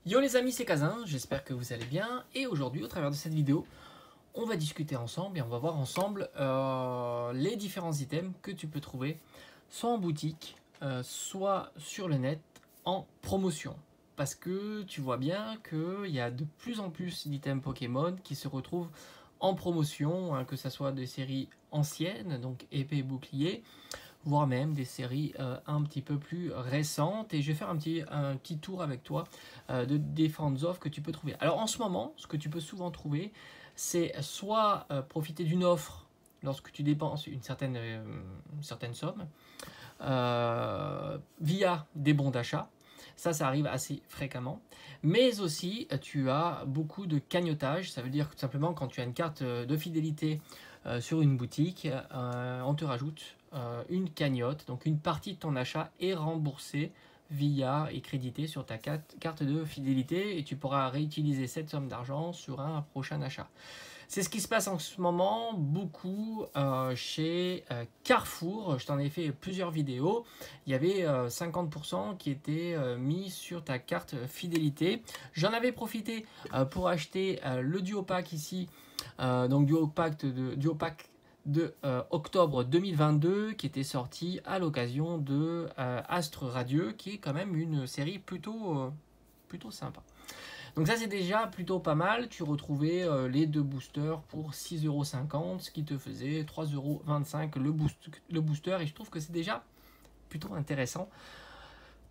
Yo les amis, c'est Kazin, j'espère que vous allez bien. Et aujourd'hui, au travers de cette vidéo, on va discuter ensemble et on va voir ensemble les différents items que tu peux trouver, soit en boutique, soit sur le net, en promotion. Parce que tu vois bien qu'il y a de plus en plus d'items Pokémon qui se retrouvent en promotion, hein, que ce soit des séries anciennes, donc épée et bouclier, voire même des séries un petit peu plus récentes. Et je vais faire un petit tour avec toi de différentes offres que tu peux trouver. Alors en ce moment, ce que tu peux souvent trouver, c'est soit profiter d'une offre lorsque tu dépenses une certaine somme via des bons d'achat. Ça arrive assez fréquemment. Mais aussi, tu as beaucoup de cagnotage. Ça veut dire que tout simplement, quand tu as une carte de fidélité sur une boutique, on te rajoute une cagnotte. Donc, une partie de ton achat est remboursée via et crédité sur ta carte de fidélité et tu pourras réutiliser cette somme d'argent sur un prochain achat. C'est ce qui se passe en ce moment beaucoup chez Carrefour. Je t'en ai fait plusieurs vidéos. Il y avait 50% qui étaient mis sur ta carte fidélité. J'en avais profité pour acheter le duo pack ici, donc duo pack de octobre 2022 qui était sorti à l'occasion de Astre Radieux, qui est quand même une série plutôt sympa. Donc ça c'est déjà plutôt pas mal, tu retrouvais les deux boosters pour 6,50 €, ce qui te faisait 3,25 € le booster, et je trouve que c'est déjà plutôt intéressant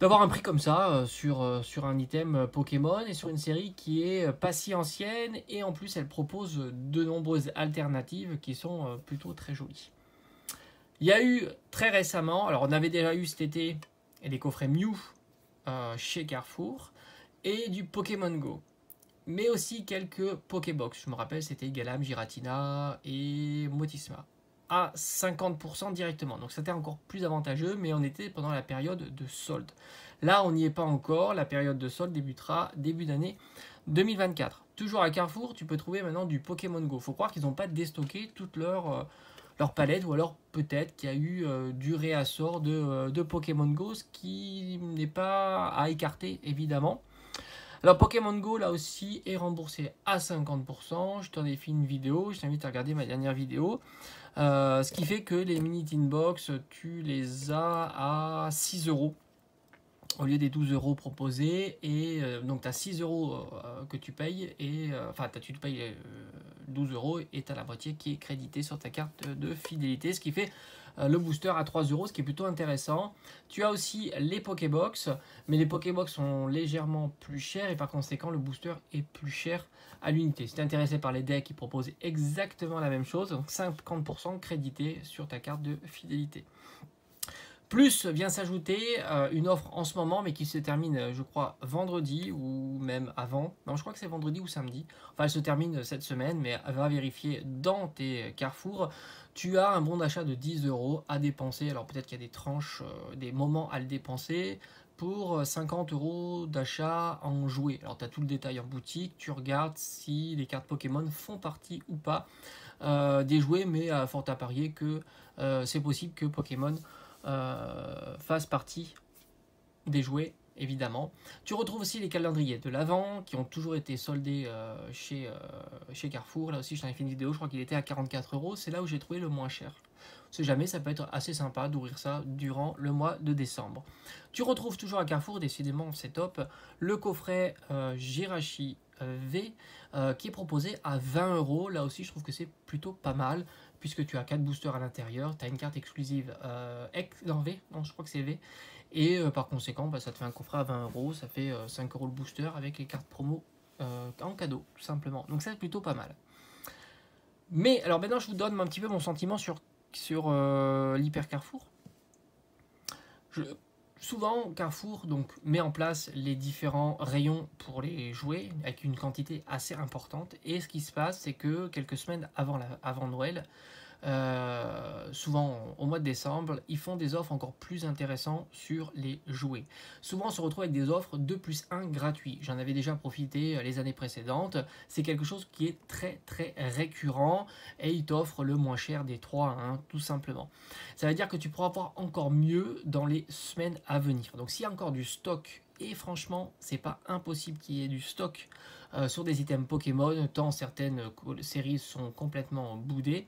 d'avoir un prix comme ça sur un item Pokémon et sur une série qui est pas si ancienne, et en plus elle propose de nombreuses alternatives qui sont plutôt très jolies. Il y a eu très récemment, alors on avait déjà eu cet été les coffrets Mew chez Carrefour, et du Pokémon Go, mais aussi quelques Pokébox. Je me rappelle, c'était Galam, Giratina et Motisma à 50% directement. Donc c'était encore plus avantageux, mais on était pendant la période de solde. Là, on n'y est pas encore. La période de solde débutera début d'année 2024. Toujours à Carrefour, tu peux trouver maintenant du Pokémon Go. Faut croire qu'ils n'ont pas déstocké toute leur palette, ou alors peut-être qu'il y a eu du réassort de Pokémon Go, ce qui n'est pas à écarter évidemment. Alors Pokémon Go là aussi est remboursé à 50%. Je t'en ai fait une vidéo, je t'invite à regarder ma dernière vidéo. Ce qui fait que les mini tin box, tu les as à 6 € au lieu des 12 € proposés. Et donc tu as 6 € que tu payes, et enfin tu payes 12 € et tu as la moitié qui est créditée sur ta carte de fidélité, ce qui fait le booster à 3 €, ce qui est plutôt intéressant. Tu as aussi les Pokébox, mais les Pokébox sont légèrement plus chers et par conséquent le booster est plus cher à l'unité. Si tu es intéressé par les decks, ils proposent exactement la même chose, donc 50% crédité sur ta carte de fidélité. Plus vient s'ajouter une offre en ce moment, mais qui se termine, je crois, vendredi ou même avant. Non, je crois que c'est vendredi ou samedi. Enfin, elle se termine cette semaine, mais va vérifier dans tes Carrefour. Tu as un bon d'achat de 10 € à dépenser. Alors peut-être qu'il y a des tranches, des moments à le dépenser pour 50 € d'achat en jouets. Alors tu as tout le détail en boutique. Tu regardes si les cartes Pokémon font partie ou pas des jouets, mais à fort à parier que c'est possible que Pokémon fasse partie des jouets, évidemment. Tu retrouves aussi les calendriers de l'Avent qui ont toujours été soldés chez Carrefour. Là aussi, je t'en ai fait une vidéo, je crois qu'il était à 44 €. C'est là où j'ai trouvé le moins cher. On sait jamais, ça peut être assez sympa d'ouvrir ça durant le mois de décembre. Tu retrouves toujours à Carrefour, décidément c'est top, le coffret Jirachi V qui est proposé à 20 €. Là aussi, je trouve que c'est plutôt pas mal, puisque tu as 4 boosters à l'intérieur, tu as une carte exclusive dans V, non je crois que c'est V, et par conséquent ça te fait un coffret à 20 €, ça fait 5 € le booster avec les cartes promo en cadeau tout simplement, donc ça c'est plutôt pas mal. Mais alors maintenant je vous donne un petit peu mon sentiment sur l'Hyper Carrefour. Souvent Carrefour donc met en place les différents rayons pour les jouets avec une quantité assez importante, et ce qui se passe c'est que quelques semaines avant Noël, souvent au mois de décembre, ils font des offres encore plus intéressantes sur les jouets. Souvent on se retrouve avec des offres 2+1 gratuits. J'en avais déjà profité les années précédentes. C'est quelque chose qui est très très récurrent, et ils t'offrent le moins cher des trois, hein, tout simplement. Ça veut dire que tu pourras avoir encore mieux dans les semaines à venir. Donc s'il y a encore du stock et franchement, c'est pas impossible qu'il y ait du stock sur des items Pokémon, tant certaines séries sont complètement boudées.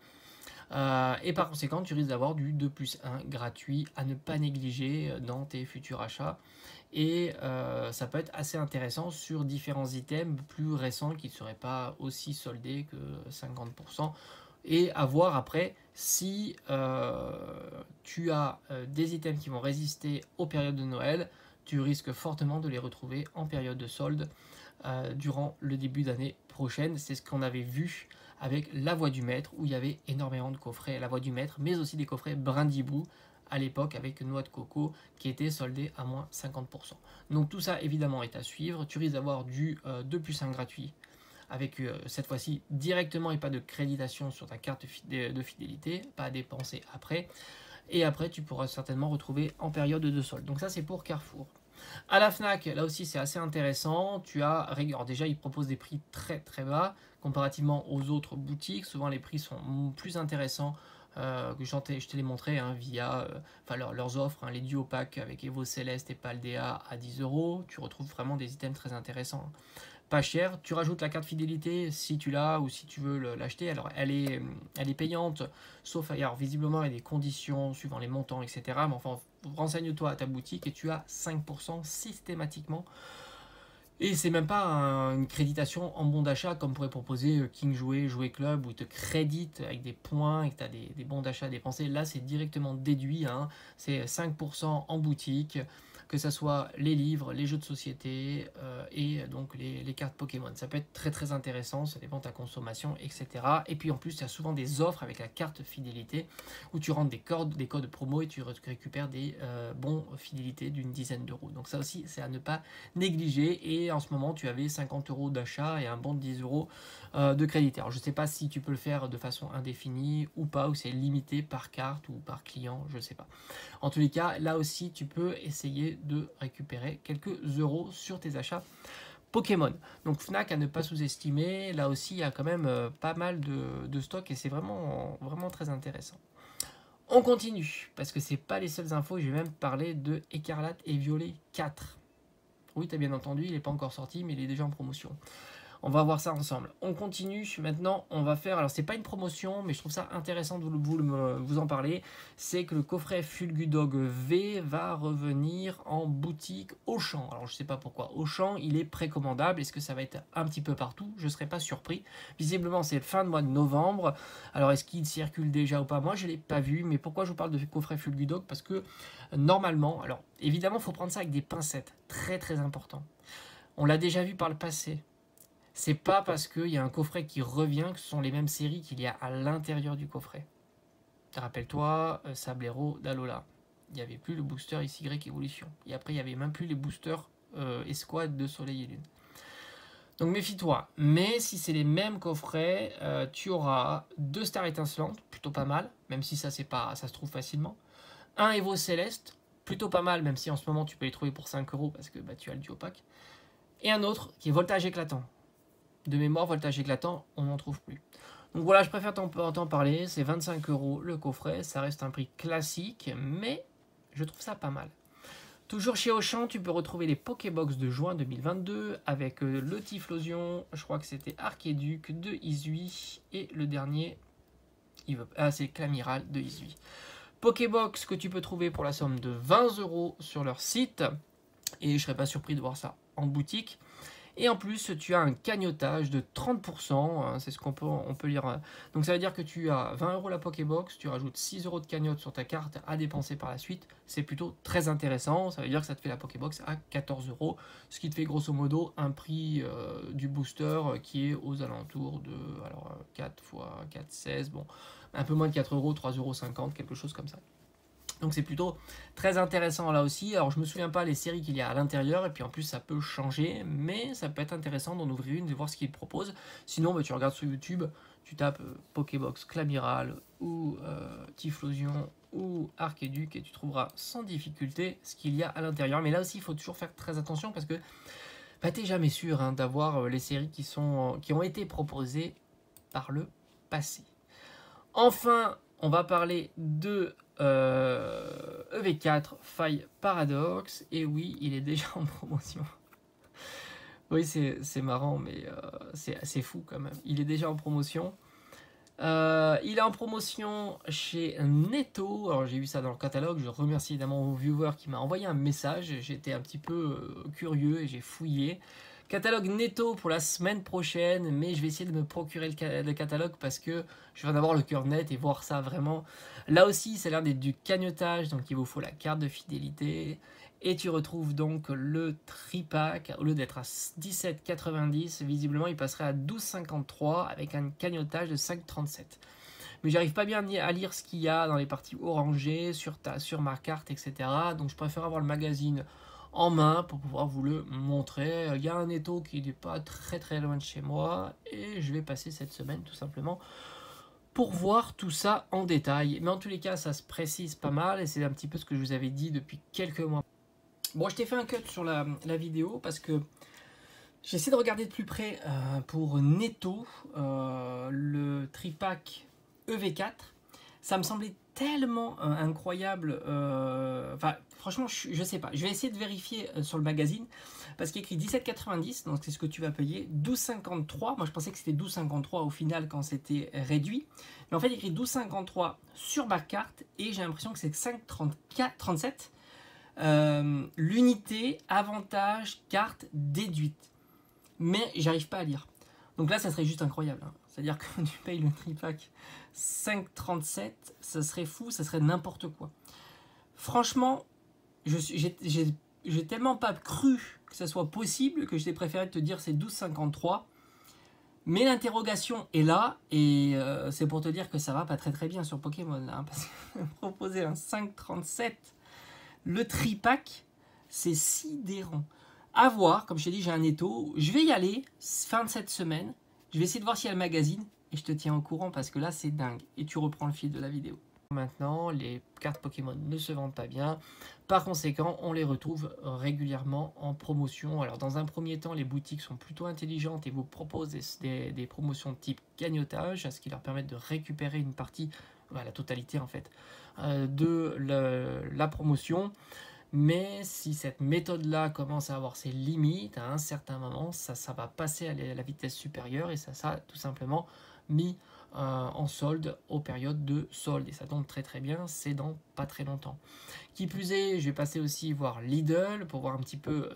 Et par conséquent, tu risques d'avoir du 2+1 gratuit à ne pas négliger dans tes futurs achats. Et ça peut être assez intéressant sur différents items plus récents qui ne seraient pas aussi soldés que 50%. Et à voir après si tu as des items qui vont résister aux périodes de Noël, tu risques fortement de les retrouver en période de solde durant le début d'année prochaine. C'est ce qu'on avait vu avec La Voix du Maître, où il y avait énormément de coffrets La Voix du Maître, mais aussi des coffrets Brindibou à l'époque avec Noix de Coco qui étaient soldés à moins 50%. Donc tout ça évidemment est à suivre. Tu risques d'avoir du 2+1 gratuit avec cette fois-ci directement et pas de créditation sur ta carte de fidélité, pas à dépenser après. Et après tu pourras certainement retrouver en période de solde. Donc ça c'est pour Carrefour. À la Fnac, là aussi c'est assez intéressant. Tu as, alors déjà ils proposent des prix très très bas comparativement aux autres boutiques. Souvent les prix sont plus intéressants que je te l'ai montré via leurs offres, les duo packs avec Evo Céleste et Paldea à 10 €. Tu retrouves vraiment des items très intéressants. Pas cher, tu rajoutes la carte fidélité si tu l'as ou si tu veux l'acheter. Alors elle est payante, sauf ailleurs visiblement il y a des conditions suivant les montants, etc. Mais enfin, renseigne-toi à ta boutique et tu as 5% systématiquement. Et c'est même pas une créditation en bon d'achat comme pourrait proposer King Jouet Club où ils te créditent avec des points et que tu as des bons d'achat à dépenser. Là c'est directement déduit, c'est 5% en boutique, que ce soit les livres, les jeux de société et donc les cartes Pokémon. Ça peut être très très intéressant, ça dépend de ta consommation, etc. Et puis en plus, il y a souvent des offres avec la carte fidélité où tu rentres des codes promo et tu récupères des bons fidélités d'une dizaine d'euros. Donc ça aussi, c'est à ne pas négliger. Et en ce moment, tu avais 50 € d'achat et un bon de 10 € de crédit. Alors je ne sais pas si tu peux le faire de façon indéfinie ou pas, ou c'est limité par carte ou par client, je ne sais pas. En tous les cas, là aussi, tu peux essayer de récupérer quelques euros sur tes achats Pokémon. Donc Fnac à ne pas sous-estimer. Là aussi, il y a quand même pas mal de stock et c'est vraiment, vraiment très intéressant. On continue, parce que c'est pas les seules infos. Je vais même parler de Écarlate et Violet 4. Oui, tu as bien entendu, il n'est pas encore sorti, mais il est déjà en promotion. On va voir ça ensemble. On continue. Maintenant, on va faire... Alors, c'est pas une promotion, mais je trouve ça intéressant de vous en parler. C'est que le coffret Fulgudog V va revenir en boutique Auchan. Alors, je sais pas pourquoi. Auchan, il est précommandable. Est-ce que ça va être un petit peu partout? Je ne serais pas surpris. Visiblement, c'est fin de mois de novembre. Alors, est-ce qu'il circule déjà ou pas? Moi, je ne l'ai pas vu. Mais pourquoi je vous parle de coffret Fulgudog? Parce que, normalement... Alors, évidemment, il faut prendre ça avec des pincettes. Très, très important. On l'a déjà vu par le passé. C'est pas parce qu'il y a un coffret qui revient que ce sont les mêmes séries qu'il y a à l'intérieur du coffret. Rappelle-toi, Sablero d'Alola. Il n'y avait plus le booster XY Evolution. Et après, il n'y avait même plus les boosters Escouade de Soleil et Lune. Donc méfie-toi. Mais si c'est les mêmes coffrets, tu auras 2 stars étincelantes, plutôt pas mal, même si ça se trouve facilement. Un Evo Céleste, plutôt pas mal, même si en ce moment tu peux les trouver pour 5 € parce que tu as le duo pack. Et un autre qui est Voltage éclatant. De mémoire, Voltage éclatant, on n'en trouve plus. Donc voilà, je préfère t'en parler. C'est 25 € le coffret. Ça reste un prix classique, mais je trouve ça pas mal. Toujours chez Auchan, tu peux retrouver les Pokébox de juin 2022 avec le Typhlosion, je crois que c'était Archéduc de Izui et le dernier, c'est Clamiral de Izui. Pokébox que tu peux trouver pour la somme de 20 € sur leur site et je ne serais pas surpris de voir ça en boutique. Et en plus, tu as un cagnotage de 30%, c'est ce qu'on peut lire. Donc ça veut dire que tu as 20 € la Pokébox, tu rajoutes 6 € de cagnotte sur ta carte à dépenser par la suite. C'est plutôt très intéressant, ça veut dire que ça te fait la Pokébox à 14 €, ce qui te fait grosso modo un prix du booster qui est aux alentours de 4 x 4, 16, bon, un peu moins de 4 €, 3,50 €, quelque chose comme ça. Donc c'est plutôt très intéressant là aussi. Alors je me souviens pas les séries qu'il y a à l'intérieur et puis en plus ça peut changer, mais ça peut être intéressant d'en ouvrir une, de voir ce qu'ils proposent. Sinon tu regardes sur YouTube, tu tapes Pokébox Clamiral ou Typhlosion ou Archéduc et tu trouveras sans difficulté ce qu'il y a à l'intérieur. Mais là aussi il faut toujours faire très attention parce que t'es jamais sûr d'avoir les séries qui ont été proposées par le passé. Enfin, on va parler de EV4 Faille Paradox. Et oui, il est déjà en promotion. Oui, c'est marrant, mais c'est assez fou quand même. Il est déjà en promotion. Il est en promotion chez Netto. Alors j'ai vu ça dans le catalogue. Je remercie évidemment mon viewer qui m'a envoyé un message. J'étais un petit peu curieux et j'ai fouillé. Catalogue Netto pour la semaine prochaine, mais je vais essayer de me procurer le catalogue parce que je viens d'avoir le cœur net et voir ça vraiment. Là aussi, ça a l'air d'être du cagnotage, donc il vous faut la carte de fidélité. Et tu retrouves donc le tripack, au lieu d'être à 17,90, visiblement il passerait à 12,53 avec un cagnotage de 5,37. Mais j'arrive pas bien à lire ce qu'il y a dans les parties orangées, sur ma carte, etc. Donc je préfère avoir le magazine en main pour pouvoir vous le montrer. Il y a un Netto qui n'est pas très très loin de chez moi et je vais passer cette semaine tout simplement pour voir tout ça en détail. Mais en tous les cas, ça se précise pas mal et c'est un petit peu ce que je vous avais dit depuis quelques mois. Bon, je t'ai fait un cut sur la vidéo parce que j'essaie de regarder de plus près pour Netto, le tripack EV4. Ça me semblait tellement incroyable. Enfin, franchement, je sais pas. Je vais essayer de vérifier sur le magazine parce qu'il y a écrit 17,90, donc c'est ce que tu vas payer. 12,53. Moi, je pensais que c'était 12,53 au final quand c'était réduit. Mais en fait, il y a écrit 12,53 sur ma carte et j'ai l'impression que c'est 5,37. L'unité, avantage, carte déduite. Mais j'arrive pas à lire. Donc là, ça serait juste incroyable. Hein. C'est-à-dire que tu payes le tripack 5,37, ça serait fou, ça serait n'importe quoi. Franchement, j'ai tellement pas cru que ça soit possible que j'ai préféré te dire c'est 12,53. Mais l'interrogation est là et c'est pour te dire que ça va pas très très bien sur Pokémon. Hein, parce que proposer un 5,37, le tripack, c'est sidérant. À voir, comme je t'ai dit, j'ai un Netto. Je vais y aller fin de cette semaine. Je vais essayer de voir s'il y a le magazine et je te tiens au courant parce que là, c'est dingue. Et tu reprends le fil de la vidéo. Maintenant, les cartes Pokémon ne se vendent pas bien. Par conséquent, on les retrouve régulièrement en promotion. Alors, dans un premier temps, les boutiques sont plutôt intelligentes et vous proposent des promotions de type cagnotage, ce qui leur permet de récupérer une partie, la totalité en fait, de la promotion. Mais si cette méthode-là commence à avoir ses limites, à un certain moment, ça va passer à la vitesse supérieure et ça tout simplement mis en solde aux périodes de solde. Et ça tombe très très bien, c'est dans pas très longtemps. Qui plus est, je vais passer aussi voir Lidl pour voir un petit peu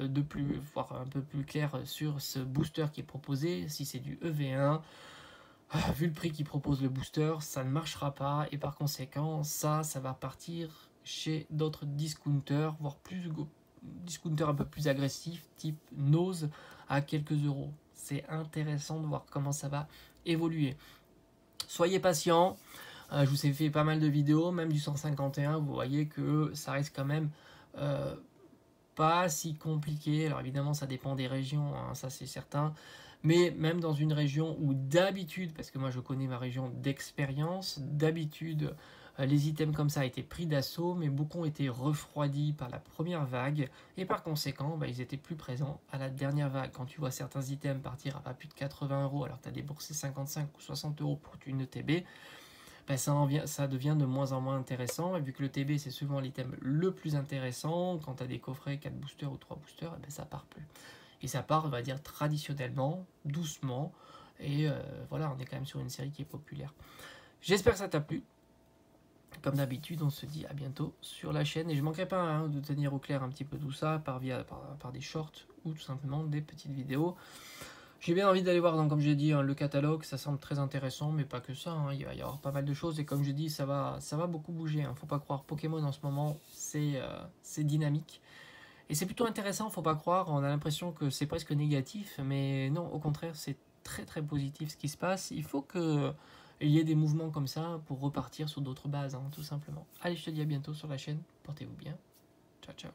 voir un peu plus clair sur ce booster qui est proposé, si c'est du EV1. Vu le prix qu'il propose le booster, ça ne marchera pas et par conséquent, ça va partir chez d'autres discounters, voire discounters un peu plus agressifs, type Nose, à quelques euros. C'est intéressant de voir comment ça va évoluer. Soyez patients, je vous ai fait pas mal de vidéos, même du 151, vous voyez que ça reste quand même pas si compliqué. Alors évidemment, ça dépend des régions, hein, ça c'est certain. Mais même dans une région où d'habitude, parce que moi je connais ma région d'expérience, d'habitude les items comme ça étaient pris d'assaut, mais beaucoup ont été refroidis par la première vague, et par conséquent, ils étaient plus présents à la dernière vague. Quand tu vois certains items partir à pas plus de 80 € alors que tu as déboursé 55 ou 60 € pour une TB, ça devient de moins en moins intéressant, et vu que le TB c'est souvent l'item le plus intéressant, quand tu as des coffrets 4 boosters ou 3 boosters, ça part plus. Et ça part, on va dire, traditionnellement, doucement, et voilà, on est quand même sur une série qui est populaire. J'espère que ça t'a plu. Comme d'habitude, on se dit à bientôt sur la chaîne. Et je ne manquerai pas de tenir au clair un petit peu tout ça par des shorts ou tout simplement des petites vidéos. J'ai bien envie d'aller voir, donc, comme j'ai dit, le catalogue. Ça semble très intéressant, mais pas que ça. Il va y avoir pas mal de choses. Et comme je dis, ça va beaucoup bouger. Faut pas croire, Pokémon en ce moment, c'est dynamique. Et c'est plutôt intéressant, faut pas croire. On a l'impression que c'est presque négatif. Mais non, au contraire, c'est très très positif ce qui se passe. Il faut que il y ait des mouvements comme ça pour repartir sur d'autres bases, tout simplement. Allez, je te dis à bientôt sur la chaîne. Portez-vous bien. Ciao, ciao.